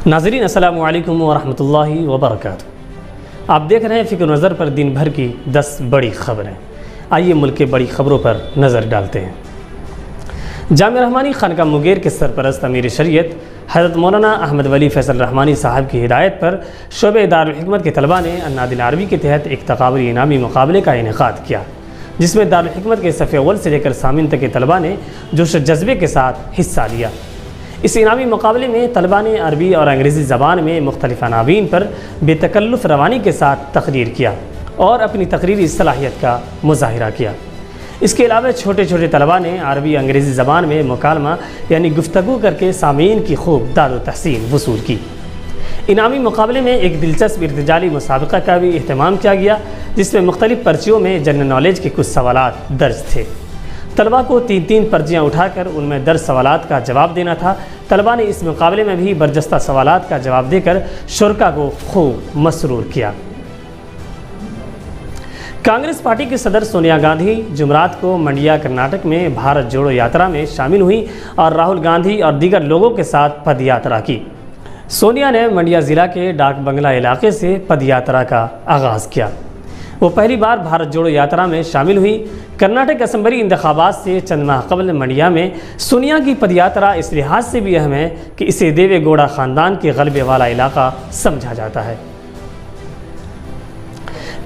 ناظرین السلام علیکم ورحمۃ اللہ وبرکاتہ۔ آپ دیکھ رہے ہیں فکر نظر پر دن بھر کی 10 بڑی خبریں۔ آئیے ملک کے بڑی خبروں پر نظر ڈالتے ہیں۔ جامعہ رحمانی خانقاہ مغیر کے سرپرست امیر شریعت حضرت مولانا احمد ولی فیصل رحمانی صاحب کی ہدایت پر شعبہ دارالحکمت کے طلباء نے النادل عربی کے تحت ایک تقابلی انعامی مقابلے کا انعقاد کیا، جس میں دارالحکمت کے صف اول سے لے کر ثامن تک کے طلباء نے جوش و جذبے کے ساتھ حصہ لیا۔ اس انعامی مقابلے میں طلباء نے عربی اور انگریزی زبان میں مختلف عناوین پر بے تکلف روانی کے ساتھ تقریر کیا اور اپنی تقریری صلاحیت کا مظاہرہ کیا۔ اس کے علاوہ چھوٹے چھوٹے طلباء نے عربی انگریزی زبان میں مکالمہ یعنی گفتگو کر کے سامعین کی خوب داد و تحسین وصول کی۔ انعامی مقابلے میں ایک دلچسپ ارتجالی مسابقہ کا بھی اہتمام کیا گیا، جس میں مختلف پرچیوں میں جنرل نالج کے کچھ سوالات درج تھے۔ طلباء کو 3 پرچیاں اٹھا کر ان میں درج سوالات کا جواب دینا تھا۔ طلباء نے اس مقابلے میں بھی برجستہ سوالات کا جواب دے کر شرکاء کو خوب مسرور کیا۔ کانگریس پارٹی کی صدر سونیا گاندھی جمعرات کو منڈیا کرناٹک میں بھارت جوڑو یاترا میں شامل ہوئی اور راہل گاندھی اور دیگر لوگوں کے ساتھ پد یاترا کی۔ سونیا نے منڈیا ضلع کے ڈاک بنگلہ علاقے سے پد یاترا کا آغاز کیا۔ وہ پہلی بار بھارت جوڑو یاترا میں شامل ہوئی۔ کرناٹک اسمبلی انتخابات سے چند ماہ قبل منڈیا میں سونیا کی پد یاترا اس لحاظ سے بھی اہم ہے کہ اسے دیوے گوڑا خاندان کے غلبے والا علاقہ سمجھا جاتا ہے۔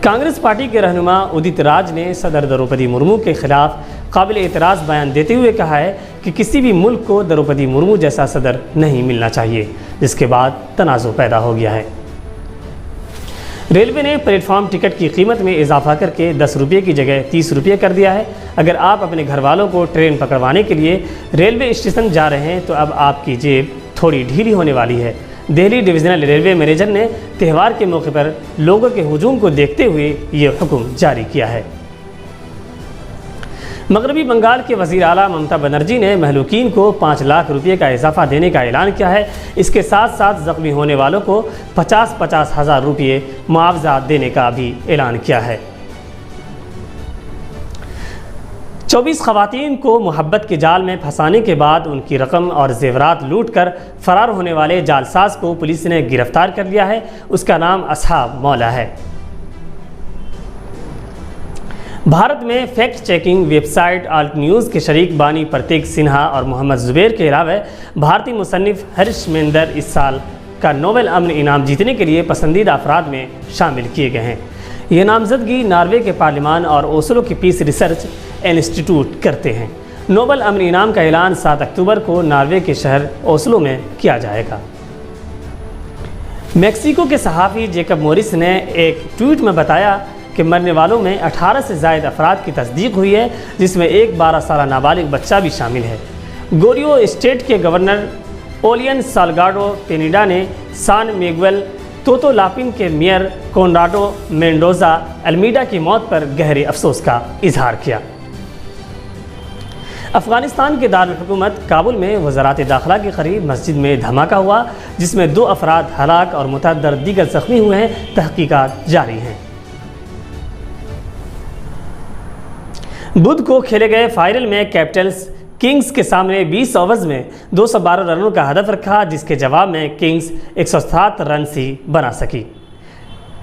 کانگریس پارٹی کے رہنما ادت راج نے صدر دروپدی مرمو کے خلاف قابل اعتراض بیان دیتے ہوئے کہا ہے کہ کسی بھی ملک کو دروپدی مرمو جیسا صدر نہیں ملنا چاہیے، جس کے بعد تنازع پیدا ہو گیا ہے۔ ریلوے نے پلیٹ فارم ٹکٹ کی قیمت میں اضافہ کر کے 10 روپے کی جگہ 30 روپے کر دیا ہے۔ اگر آپ اپنے گھر والوں کو ٹرین پکڑوانے کے لیے ریلوے اسٹیشن جا رہے ہیں تو اب آپ کی جیب تھوڑی ڈھیلی ہونے والی ہے۔ دہلی ڈویژنل ریلوے مینیجر نے تہوار کے موقع پر لوگوں کے ہجوم کو دیکھتے ہوئے یہ حکم جاری کیا ہے۔ مغربی بنگال کے وزیر اعلیٰ ممتا بنرجی نے مہلوکین کو 5 لاکھ روپے کا اضافہ دینے کا اعلان کیا ہے۔ اس کے ساتھ ساتھ زخمی ہونے والوں کو 50 ہزار روپے معاوضہ دینے کا بھی اعلان کیا ہے۔ 24 خواتین کو محبت کے جال میں پھنسانے کے بعد ان کی رقم اور زیورات لوٹ کر فرار ہونے والے جعلساز کو پولیس نے گرفتار کر لیا ہے۔ اس کا نام اصحاب مولا ہے۔ بھارت میں fact checking website Alt News کے شریک بانی پرتیک سنہا اور محمد زبیر کے علاوہ بھارتی مصنف ہرش مہندر اس سال کا نوبل امن انعام جیتنے کے لیے پسندیدہ افراد میں شامل کیے گئے ہیں۔ یہ نامزدگی ناروے کے پارلیمان اور اوسلو کے پیس ریسرچ انسٹیٹیوٹ کرتے ہیں۔ نوبل امن انعام کا اعلان 7 اکتوبر کو ناروے کے شہر اوسلو میں کیا جائے گا۔ میکسیکو کے صحافی جیکب موریس نے ایک ٹویٹ میں بتایا کہ مرنے والوں میں 18 سے زائد افراد کی تصدیق ہوئی ہے، جس میں ایک 12 سالہ نابالغ بچہ بھی شامل ہے۔ گوریو اسٹیٹ کے گورنر اولین سالگاڈو پینیڈا نے سان میگویل توتو لاپن کے میئر کونراڈو مینڈوزا المیڈا کی موت پر گہرے افسوس کا اظہار کیا۔ افغانستان کے دارالحکومت کابل میں وزارت داخلہ کے قریب مسجد میں دھماکہ ہوا، جس میں 2 افراد ہلاک اور متعدد دیگر زخمی ہوئے ہیں۔ تحقیقات جاری ہیں۔ بدھ کو کھیلے گئے فائنل میں کیپٹلز کنگز کے سامنے 20 اوورز میں 212 رنوں کا ہدف رکھا، جس کے جواب میں کنگز 107 رنز ہی بنا سکی۔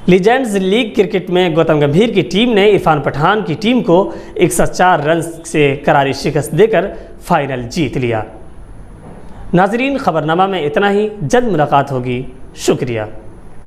لیجنڈز لیگ کرکٹ میں گوتم گمبھیر کی ٹیم نے عرفان پٹھان کی ٹیم کو 104 رنز سے کراری شکست دے کر فائنل جیت لیا۔ ناظرین، خبرنامہ میں اتنا ہی، جلد ملاقات ہوگی۔ شکریہ۔